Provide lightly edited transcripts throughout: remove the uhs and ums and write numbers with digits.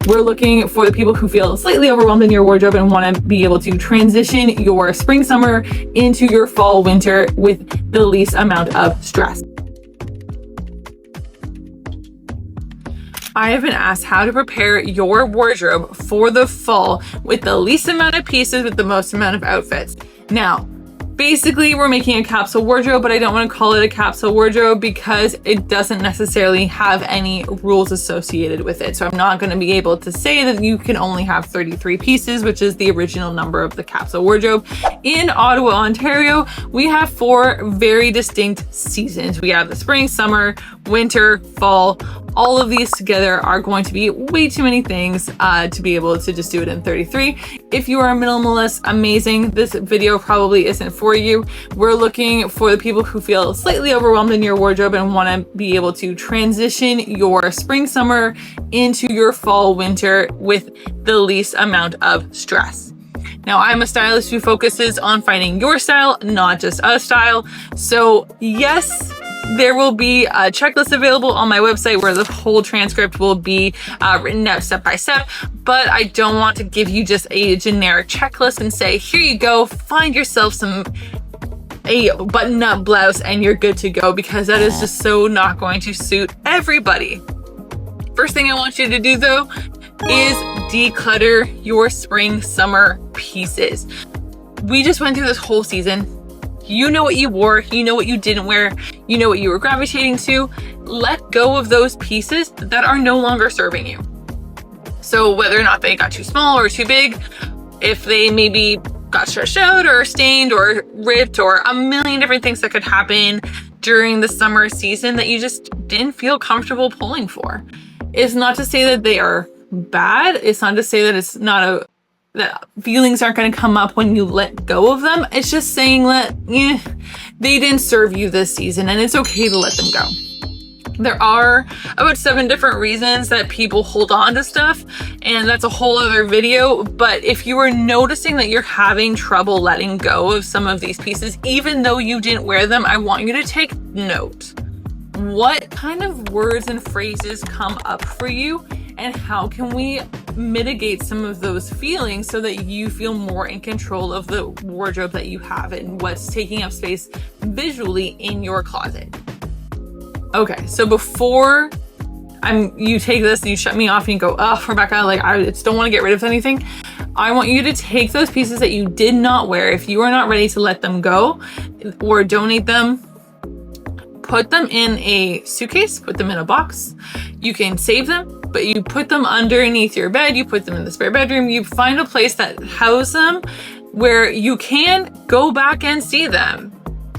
We're looking for the people who feel slightly overwhelmed in your wardrobe and want to be able to transition your spring, summer into your fall, winter with the least amount of stress. I have been asked how to prepare your wardrobe for the fall with the least amount of pieces with the most amount of outfits. Now, basically, we're making a capsule wardrobe, but I don't want to call it a capsule wardrobe because it doesn't necessarily have any rules associated with it. So I'm not going to be able to say that you can only have 33 pieces, which is the original number of the capsule wardrobe. In Ottawa, Ontario, we have 4 very distinct seasons. We have the spring, summer, winter, fall. All of these together are going to be way too many things to be able to just do it in 33. If you are a minimalist, amazing. This video probably isn't for you. We're looking for the people who feel slightly overwhelmed in your wardrobe and want to be able to transition your spring, summer into your fall, winter with the least amount of stress. Now, I'm a stylist who focuses on finding your style, not just a style. So yes, there will be a checklist available on my website where the whole transcript will be written out step by step, but I don't want to give you just a generic checklist and say, here you go, find yourself a button-up blouse and you're good to go, because that is just so not going to suit everybody. First thing I want you to do though is declutter your spring, summer pieces. We just went through this whole season. You know what you wore, you know what you didn't wear, you know what you were gravitating to. Let go of those pieces that are no longer serving you. So whether or not they got too small or too big, if they maybe got stretched out or stained or ripped or a million different things that could happen during the summer season that you just didn't feel comfortable pulling for. It's not to say that they are bad. It's not to say that it's not that feelings aren't going to come up when you let go of them. It's just saying that they didn't serve you this season and it's okay to let them go. There are about 7 different reasons that people hold on to stuff, and that's a whole other video. But if you are noticing that you're having trouble letting go of some of these pieces, even though you didn't wear them, I want you to take note. What kind of words and phrases come up for you, and how can we mitigate some of those feelings so that you feel more in control of the wardrobe that you have and what's taking up space visually in your closet? Okay, so before you take this and you shut me off and you go, oh, Rebecca, like I just don't want to get rid of anything. I want you to take those pieces that you did not wear. If you are not ready to let them go or donate them, put them in a suitcase, put them in a box. You can save them, but you put them underneath your bed, you put them in the spare bedroom, you find a place that houses them where you can go back and see them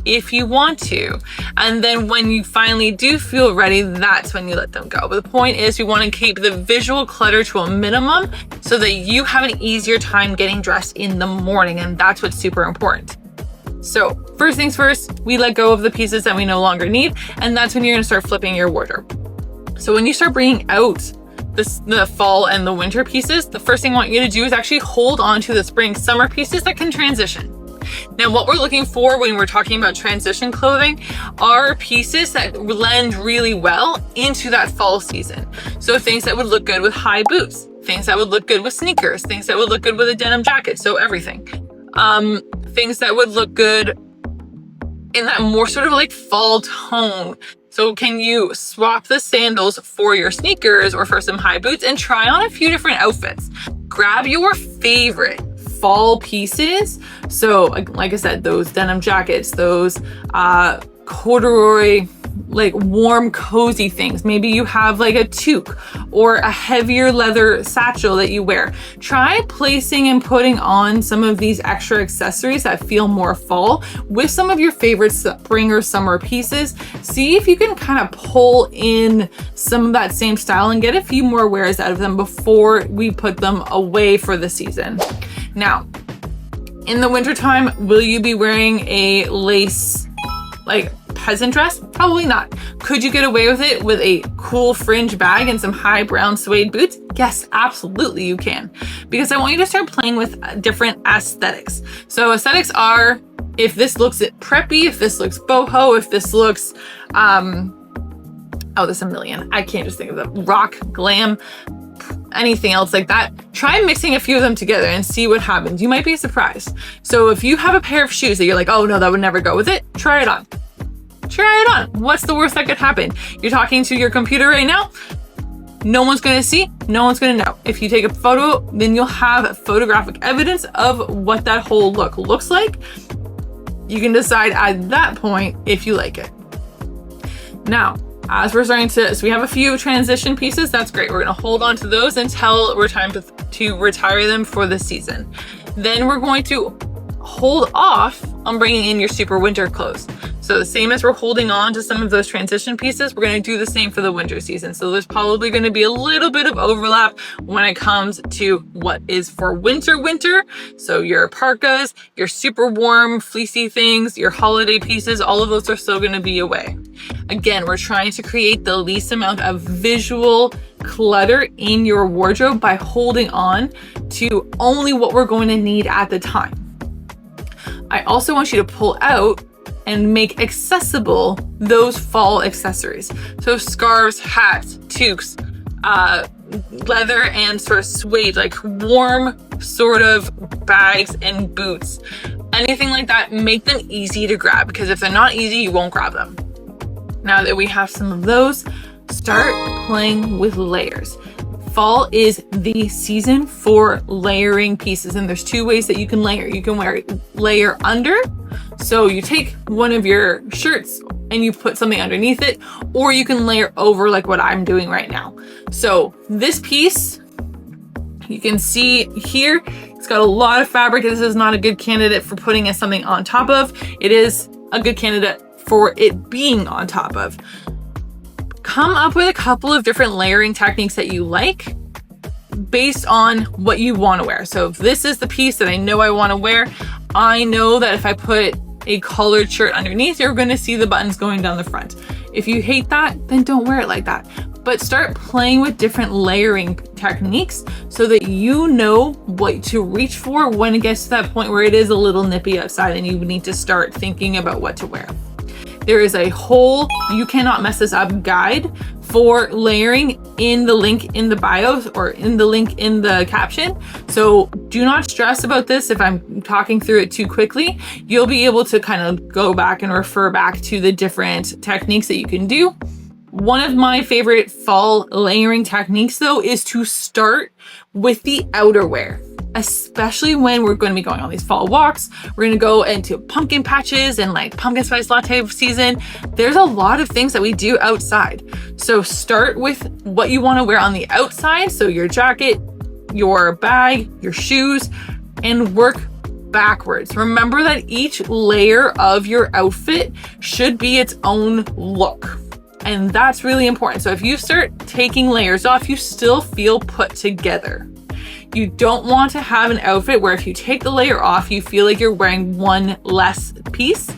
if you want to. And then when you finally do feel ready, that's when you let them go. But the point is, we want to keep the visual clutter to a minimum so that you have an easier time getting dressed in the morning. And that's what's super important. So first things first, we let go of the pieces that we no longer need. And that's when you're going to start flipping your wardrobe. So when you start bringing out the fall and the winter pieces, the first thing I want you to do is actually hold on to the spring, summer pieces that can transition. Now, what we're looking for when we're talking about transition clothing are pieces that blend really well into that fall season. So things that would look good with high boots, things that would look good with sneakers, things that would look good with a denim jacket. So everything. Things that would look good in that more sort of like fall tone. So can you swap the sandals for your sneakers or for some high boots and try on a few different outfits? Grab your favorite fall pieces. So like I said, those denim jackets, those corduroy, like warm, cozy things. Maybe you have like a toque or a heavier leather satchel that you wear. Try placing and putting on some of these extra accessories that feel more fall with some of your favorite spring or summer pieces. See if you can kind of pull in some of that same style and get a few more wears out of them before we put them away for the season. Now, in the wintertime, will you be wearing a lace, like peasant dress? Probably not. Could you get away with it with a cool fringe bag and some high brown suede boots? Yes, absolutely you can. Because I want you to start playing with different aesthetics. So aesthetics are, if this looks preppy, if this looks boho, if this looks, there's a million. I can't just think of them. Rock, glam, anything else like that, try mixing a few of them together and see what happens. You might be surprised. So if you have a pair of shoes that you're like, oh no, that would never go with it, try it on. Try it on. What's the worst that could happen? You're talking to your computer right now. No one's going to see, no one's going to know. If you take a photo, then you'll have photographic evidence of what that whole look looks like. You can decide at that point if you like it. Now, as we're starting to, so we have a few transition pieces. That's great. We're going to hold on to those until we're time to retire them for the season. Then we're going to hold off on bringing in your super winter clothes. So the same as we're holding on to some of those transition pieces, we're going to do the same for the winter season. So there's probably going to be a little bit of overlap when it comes to what is for winter. So your parkas, your super warm fleecy things, your holiday pieces, all of those are still going to be away. Again, we're trying to create the least amount of visual clutter in your wardrobe by holding on to only what we're going to need at the time. I also want you to pull out and make accessible those fall accessories. So scarves, hats, toques, leather and sort of suede, like warm sort of bags and boots. Anything like that, make them easy to grab, because if they're not easy, you won't grab them. Now that we have some of those, start playing with layers. Fall is the season for layering pieces, and there's two ways that you can layer. You can layer under, so you take one of your shirts and you put something underneath it, or you can layer over like what I'm doing right now. So this piece, you can see here, it's got a lot of fabric. This is not a good candidate for putting something on top of. It is a good candidate for it being on top of. Come up with a couple of different layering techniques that you like based on what you want to wear. So if this is the piece that I know I want to wear, I know that if I put a collared shirt underneath, you're going to see the buttons going down the front. If you hate that, then don't wear it like that. But start playing with different layering techniques so that you know what to reach for when it gets to that point where it is a little nippy outside and you need to start thinking about what to wear. There is a whole You Cannot Mess This Up guide for layering in the link in the bio or in the link in the caption. So do not stress about this if I'm talking through it too quickly. You'll be able to kind of go back and refer back to the different techniques that you can do. One of my favorite fall layering techniques though is to start with the outerwear. Especially when we're going to be going on these fall walks. We're going to go into pumpkin patches and like pumpkin spice latte season. There's a lot of things that we do outside. So start with what you want to wear on the outside. So your jacket, your bag, your shoes, and work backwards. Remember that each layer of your outfit should be its own look. And that's really important. So if you start taking layers off, you still feel put together. You don't want to have an outfit where if you take the layer off, you feel like you're wearing one less piece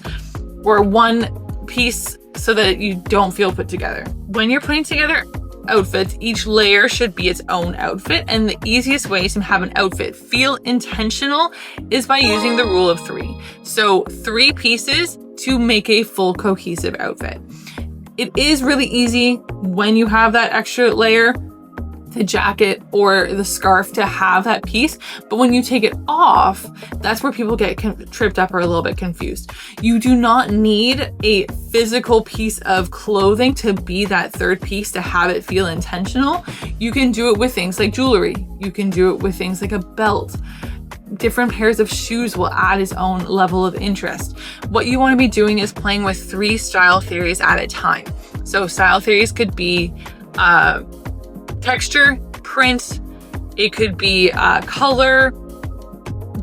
or one piece so that you don't feel put together. When you're putting together outfits, each layer should be its own outfit. And the easiest way to have an outfit feel intentional is by using the rule of 3. So 3 pieces to make a full cohesive outfit. It is really easy when you have that extra layer, the jacket or the scarf, to have that piece. But when you take it off, that's where people get tripped up or a little bit confused. You do not need a physical piece of clothing to be that third piece to have it feel intentional. You can do it with things like jewelry. You can do it with things like a belt. Different pairs of shoes will add its own level of interest. What you want to be doing is playing with 3 style theories at a time. So style theories could be texture, print, it could be color,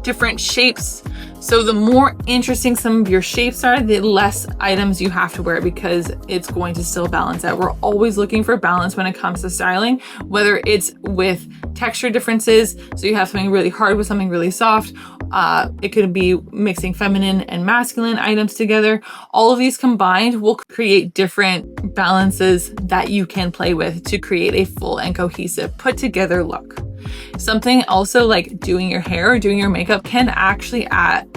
different shapes. So the more interesting some of your shapes are, the less items you have to wear, because it's going to still balance out. We're always looking for balance when it comes to styling, whether it's with texture differences, so you have something really hard with something really soft. It could be mixing feminine and masculine items together. All of these combined will create different balances that you can play with to create a full and cohesive put together look. Something also like doing your hair or doing your makeup can actually act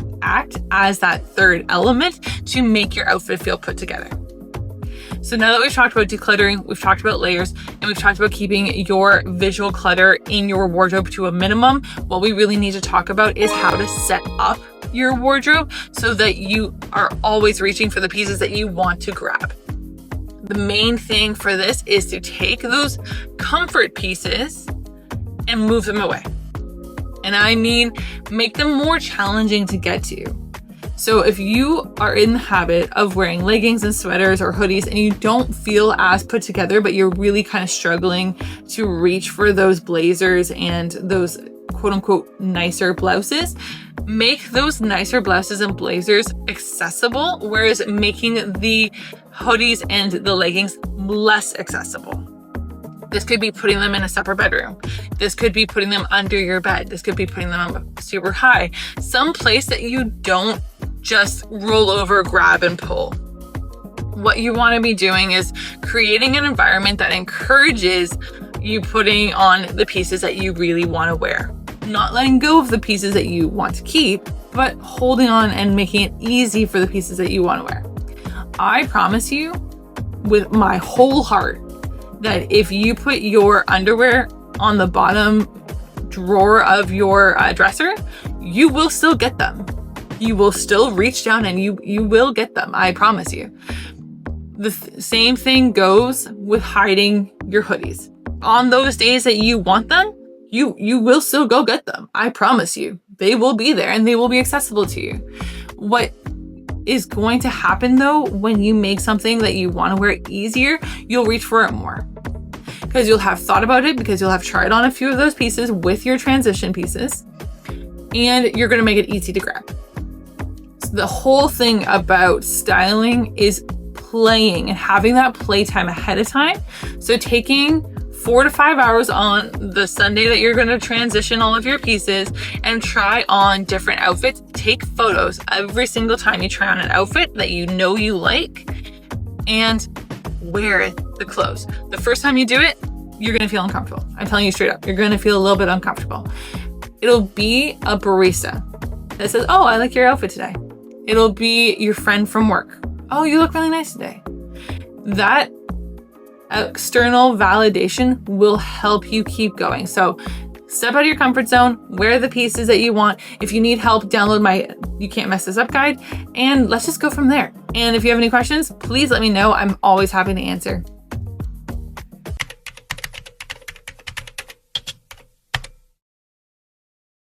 as that third element to make your outfit feel put together. So now that we've talked about decluttering, we've talked about layers, and we've talked about keeping your visual clutter in your wardrobe to a minimum, what we really need to talk about is how to set up your wardrobe so that you are always reaching for the pieces that you want to grab. The main thing for this is to take those comfort pieces and move them away. And I mean, make them more challenging to get to. So if you are in the habit of wearing leggings and sweaters or hoodies and you don't feel as put together, but you're really kind of struggling to reach for those blazers and those quote unquote nicer blouses, make those nicer blouses and blazers accessible, whereas making the hoodies and the leggings less accessible. This could be putting them in a separate bedroom. This could be putting them under your bed. This could be putting them up super high. Some place that you don't just roll over, grab, and pull. What you want to be doing is creating an environment that encourages you putting on the pieces that you really want to wear. Not letting go of the pieces that you want to keep, but holding on and making it easy for the pieces that you want to wear. I promise you with my whole heart that if you put your underwear on the bottom drawer of your dresser, you will still get them. You will still reach down and you will get them. I promise you. The same thing goes with hiding your hoodies. On those days that you want them, you will still go get them. I promise you. They will be there and they will be accessible to you. What is going to happen though, when you make something that you want to wear easier, you'll reach for it more. Because you'll have thought about it, because you'll have tried on a few of those pieces with your transition pieces, and you're going to make it easy to grab. So the whole thing about styling is playing and having that playtime ahead of time. So taking 4 to 5 hours on the Sunday that you're going to transition all of your pieces and try on different outfits. Take photos every single time you try on an outfit that you know you like and wear the clothes. The first time you do it, you're going to feel uncomfortable. I'm telling you straight up, you're going to feel a little bit uncomfortable. It'll be a barista that says, "Oh, I like your outfit today." It'll be your friend from work. "Oh, you look really nice today." That external validation will help you keep going. So step out of your comfort zone, wear the pieces that you want. If you need help, download my You Can't Mess This Up guide, and let's just go from there. And if you have any questions, please let me know. I'm always happy to answer.